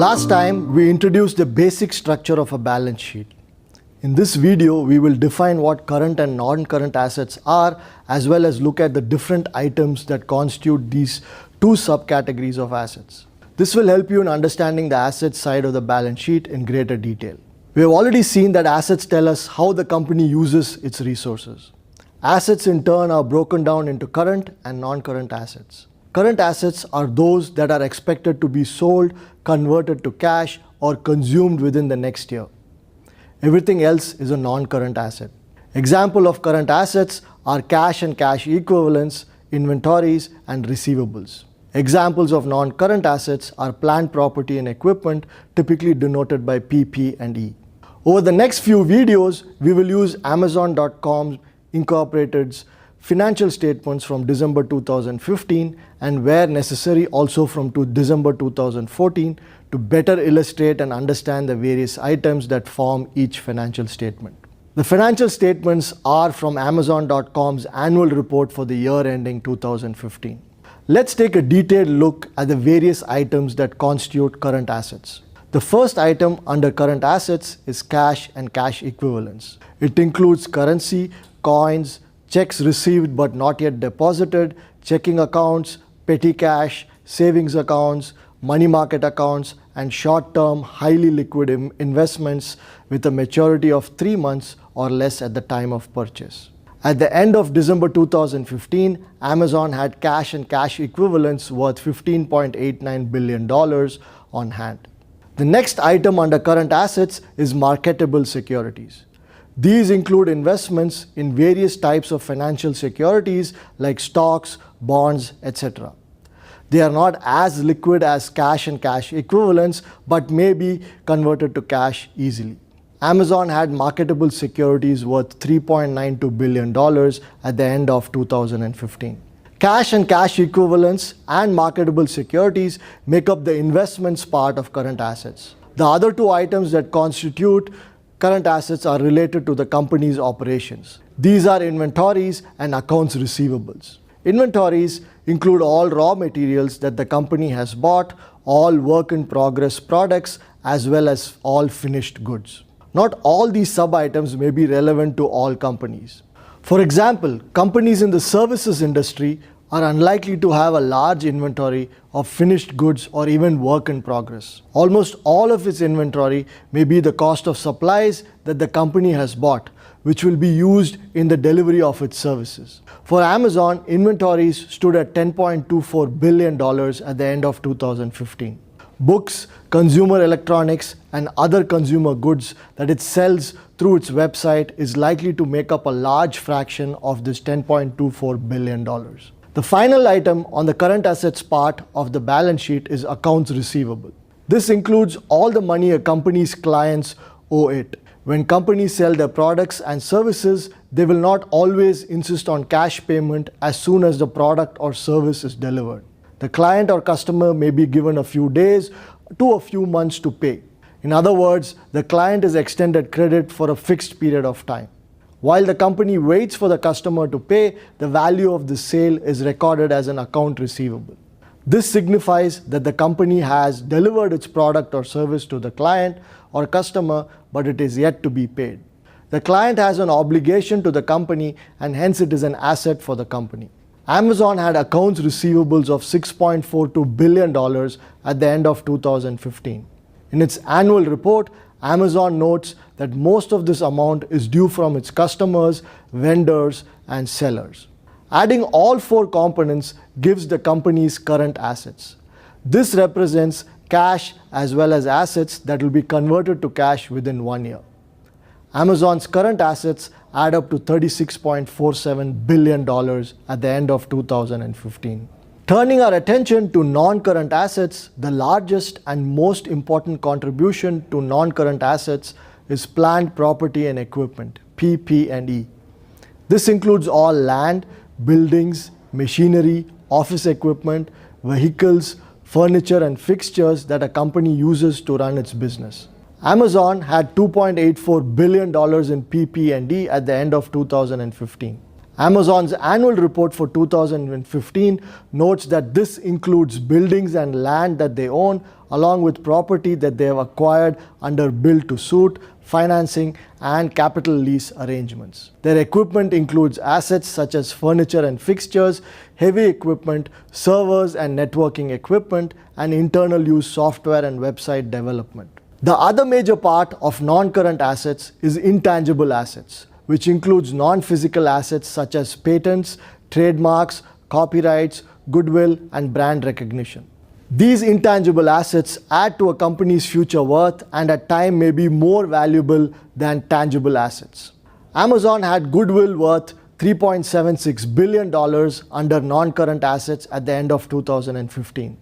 Last time, we introduced the basic structure of a balance sheet. In this video, we will define what current and non-current assets are, as well as look at the different items that constitute these two subcategories of assets. This will help you in understanding the assets side of the balance sheet in greater detail. We have already seen that assets tell us how the company uses its resources. Assets in turn are broken down into current and non-current assets. Current assets are those that are expected to be sold, converted to cash, or consumed within the next year. Everything else is a non-current asset. Examples of current assets are cash and cash equivalents, inventories, and receivables. Examples of non-current assets are plant property and equipment, typically denoted by PP and E. Over the next few videos, we will use Amazon.com Incorporated's financial statements from December 2015 and where necessary also from December 2014 to better illustrate and understand the various items that form each financial statement. The financial statements are from Amazon.com's annual report for the year ending 2015. Let's take a detailed look at the various items that constitute current assets. The first item under current assets is cash and cash equivalents. It includes currency, coins, checks received but not yet deposited, checking accounts, petty cash, savings accounts, money market accounts, and short-term, highly liquid investments with a maturity of 3 months or less at the time of purchase. At the end of December 2015, Amazon had cash and cash equivalents worth $15.89 billion on hand. The next item under current assets is marketable securities. These include investments in various types of financial securities like stocks, bonds, etc. They are not as liquid as cash and cash equivalents, but may be converted to cash easily. Amazon had marketable securities worth $3.92 billion at the end of 2015. Cash and cash equivalents and marketable securities make up the investments part of current assets. The other two items that constitute current assets are related to the company's operations. These are inventories and accounts receivables. Inventories include all raw materials that the company has bought, all work-in-progress products, as well as all finished goods. Not all these sub-items may be relevant to all companies. For example, companies in the services industry are unlikely to have a large inventory of finished goods or even work in progress. Almost all of its inventory may be the cost of supplies that the company has bought, which will be used in the delivery of its services. For Amazon, inventories stood at $10.24 billion at the end of 2015. Books, consumer electronics, and other consumer goods that it sells through its website is likely to make up a large fraction of this $10.24 billion. The final item on the current assets part of the balance sheet is accounts receivable. This includes all the money a company's clients owe it. When companies sell their products and services, they will not always insist on cash payment as soon as the product or service is delivered. The client or customer may be given a few days to a few months to pay. In other words, the client is extended credit for a fixed period of time. While the company waits for the customer to pay, the value of the sale is recorded as an account receivable. This signifies that the company has delivered its product or service to the client or customer, but it is yet to be paid. The client has an obligation to the company and hence it is an asset for the company. Amazon had accounts receivables of $6.42 billion at the end of 2015. In its annual report, Amazon notes that most of this amount is due from its customers, vendors, and sellers. Adding all four components gives the company's current assets. This represents cash as well as assets that will be converted to cash within 1 year. Amazon's current assets add up to $36.47 billion at the end of 2015. Turning our attention to non-current assets, the largest and most important contribution to non-current assets is plant property and equipment, PP&E. This includes all land, buildings, machinery, office equipment, vehicles, furniture, and fixtures that a company uses to run its business. Amazon had $2.84 billion in PP&E at the end of 2015. Amazon's annual report for 2015 notes that this includes buildings and land that they own, along with property that they have acquired under build-to-suit, financing, and capital lease arrangements. Their equipment includes assets such as furniture and fixtures, heavy equipment, servers and networking equipment, and internal use software and website development. The other major part of non-current assets is intangible assets, which includes non-physical assets such as patents, trademarks, copyrights, goodwill, and brand recognition. These intangible assets add to a company's future worth and at times may be more valuable than tangible assets. Amazon had goodwill worth $3.76 billion under non-current assets at the end of 2015.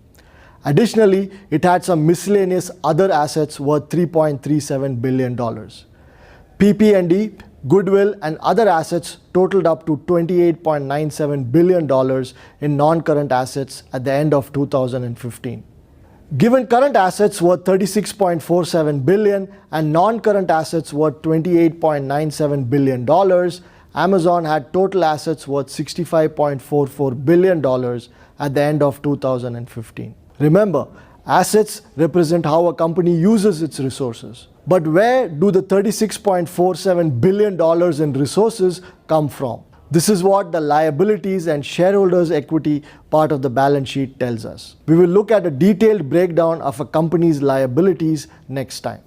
Additionally, it had some miscellaneous other assets worth $3.37 billion. PP&E, goodwill, and other assets totaled up to $28.97 billion in non-current assets at the end of 2015. Given current assets worth $36.47 billion and non-current assets worth $28.97 billion, Amazon had total assets worth $65.44 billion at the end of 2015. Remember, assets represent how a company uses its resources. But where do the $36.47 billion in resources come from? This is what the liabilities and shareholders' equity part of the balance sheet tells us. We will look at a detailed breakdown of a company's liabilities next time.